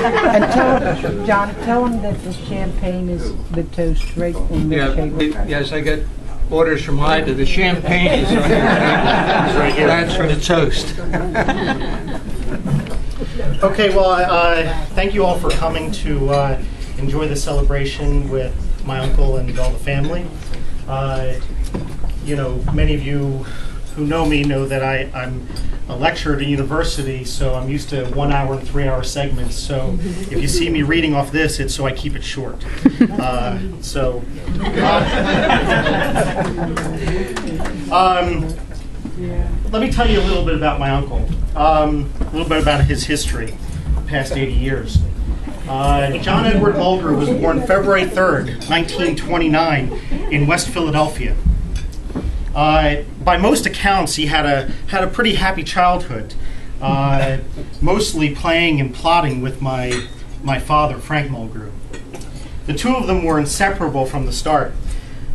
And John, tell them that the champagne is the toast right on the table. Yes, I get orders from Ida. The champagne is right here. That's for the toast. Okay, well, thank you all for coming to enjoy the celebration with my uncle and all the family. You know, many of you who know me know that I'm a lecturer at a university, so I'm used to 1 hour and 3 hour segments. So if you see me reading off this, it's so I keep it short. Let me tell you a little bit about my uncle, a little bit about his history, the past 80 years. John Edward Mulgrew was born February 3rd, 1929 in West Philadelphia. By most accounts, he had a pretty happy childhood, mostly playing and plotting with my father, Frank Mulgrew. The two of them were inseparable from the start.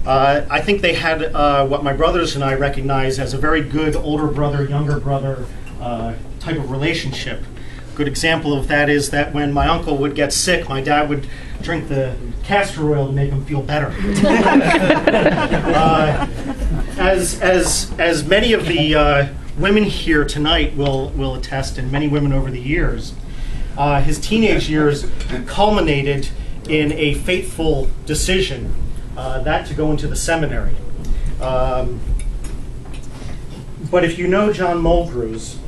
I think they had what my brothers and I recognize as a very good older brother, younger brother type of relationship. A good example of that is that when my uncle would get sick, my dad would drink the castor oil to make him feel better. As many of the women here tonight will attest, and many women over the years, his teenage years culminated in a fateful decision, that to go into the seminary. But if you know John Mulgrews,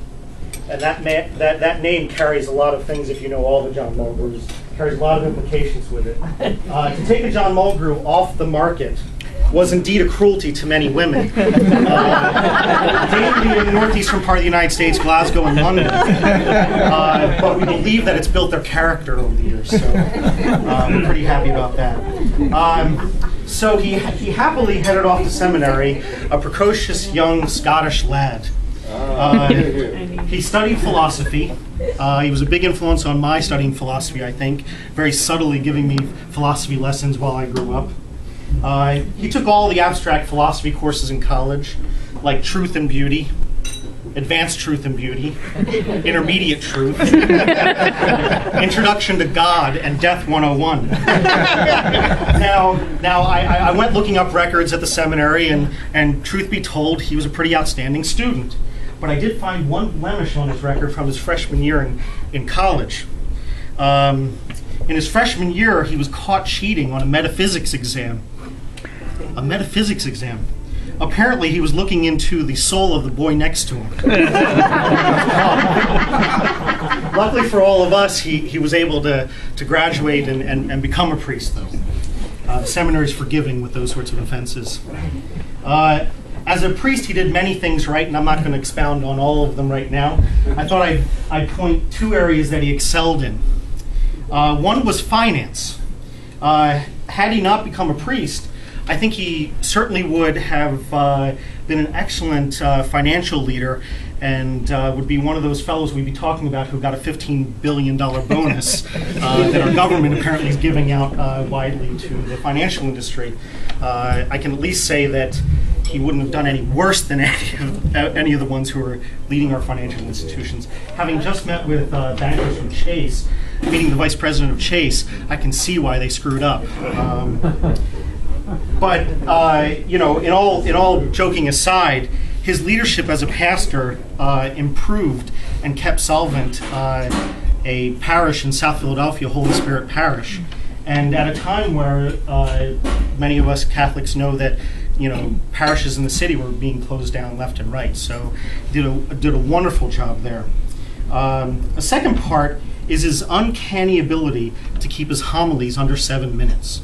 and that name carries a lot of things, if you know all the John Mulgrews, carries a lot of implications with it. To take a John Mulgrew off the market was indeed a cruelty to many women. Mainly in the northeastern part of the United States, Glasgow and London. But we believe that it's built their character over the years, so we're pretty happy about that. So he happily headed off to seminary, a precocious young Scottish lad. He studied philosophy. He was a big influence on my studying philosophy, I think, very subtly giving me philosophy lessons while I grew up. He took all the abstract philosophy courses in college, like Truth and Beauty, Advanced Truth and Beauty, Intermediate Truth, Introduction to God, and Death 101. Now I went looking up records at the seminary, and truth be told, he was a pretty outstanding student. But I did find one blemish on his record from his freshman year in college. In his freshman year, he was caught cheating on a metaphysics exam. A metaphysics exam. Apparently, he was looking into the soul of the boy next to him. Luckily for all of us, he was able to graduate and become a priest, though. The seminary is forgiving with those sorts of offenses. As a priest, he did many things right, and I'm not going to expound on all of them right now. I thought I'd point two areas that he excelled in. One was finance. Had he not become a priest, I think he certainly would have been an excellent financial leader and would be one of those fellows we'd be talking about who got a $15 billion bonus that our government apparently is giving out widely to the financial industry. I can at least say that he wouldn't have done any worse than any of the ones who are leading our financial institutions. Having just met with bankers from Chase, meeting the vice president of Chase, I can see why they screwed up. But you know, in all joking aside, his leadership as a pastor improved and kept solvent a parish in South Philadelphia, Holy Spirit Parish, and at a time where many of us Catholics know that parishes in the city were being closed down left and right. So did a wonderful job there. A second part is his uncanny ability to keep his homilies under 7 minutes.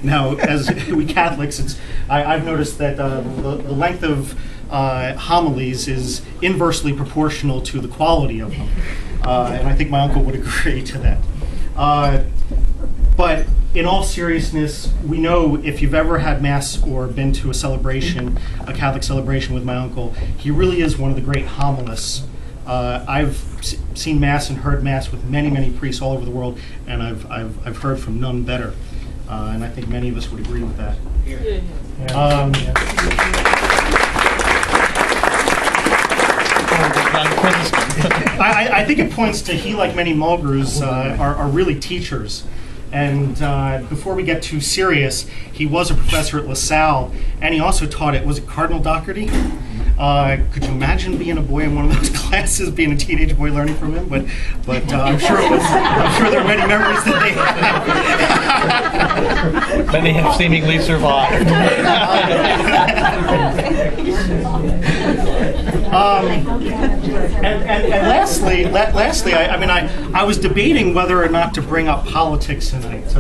Now, as we Catholics, I've noticed that the length of homilies is inversely proportional to the quality of them. And I think my uncle would agree to that. But in all seriousness, we know if you've ever had Mass or been to a celebration, a Catholic celebration with my uncle, he really is one of the great homilists. I've seen Mass and heard Mass with many, many priests all over the world, and I've heard from none better. And I think many of us would agree with that. I think it points to he, like many Mulgrews, are really teachers. And before we get too serious, he was a professor at LaSalle, and he also taught at, was it Cardinal Doherty? Could you imagine being a boy in one of those classes, being a teenage boy learning from him? But I'm sure there are many memories that they have. Many have seemingly survived. And lastly, I was debating whether or not to bring up politics tonight.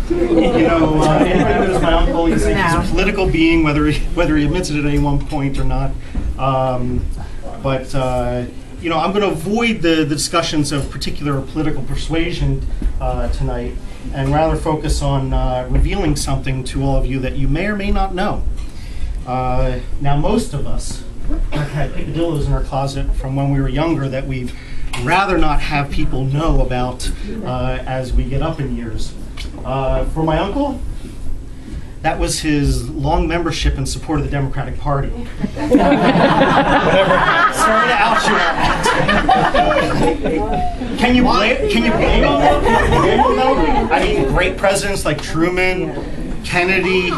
Anybody knows my uncle. He's a political being, whether he admits it at any one point or not. I'm going to avoid the discussions of particular political persuasion tonight, and rather focus on revealing something to all of you that you may or may not know. Now, most of us have had peccadillos in our closet from when we were younger that we'd rather not have people know about as we get up in years. For my uncle, that was his long membership and support of the Democratic Party. Sorry to out you on that. Can you blame him? I mean, great presidents like Truman, Kennedy,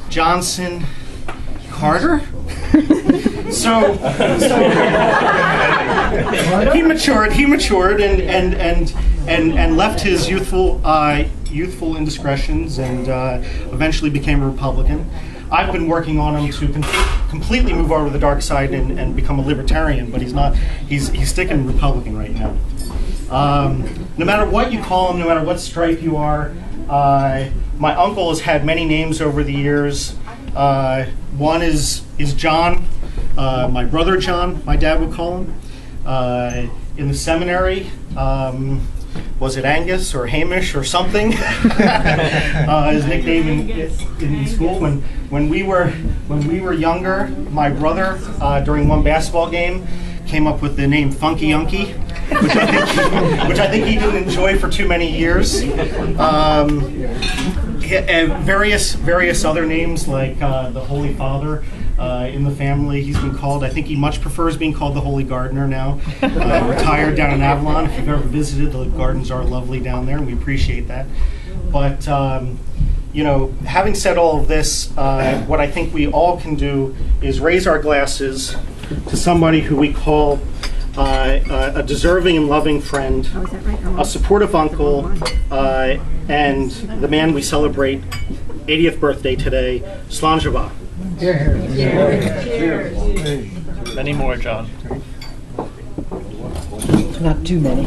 Johnson, Carter. So he matured and left his youthful indiscretions and eventually became a Republican. I've been working on him to completely move over to the dark side and become a libertarian, but he's not. He's sticking Republican right now. No matter what you call him, no matter what stripe you are, my uncle has had many names over the years. One is John, my brother John, my dad would call him. In the seminary, was it Angus or Hamish or something? His nickname in school. When we were younger, my brother during one basketball game came up with the name Funky Unky, which I think he didn't enjoy for too many years. Various other names like the Holy Father in the family. He's been called. I think he much prefers being called the Holy Gardener now. Retired down in Avalon. If you've ever visited, the gardens are lovely down there, and we appreciate that. But having said all of this, what I think we all can do is raise our glasses to somebody who we call a deserving and loving friend, a supportive uncle, and the man we celebrate 80th birthday today, Slanjava. Cheers. Many more, John. Not too many.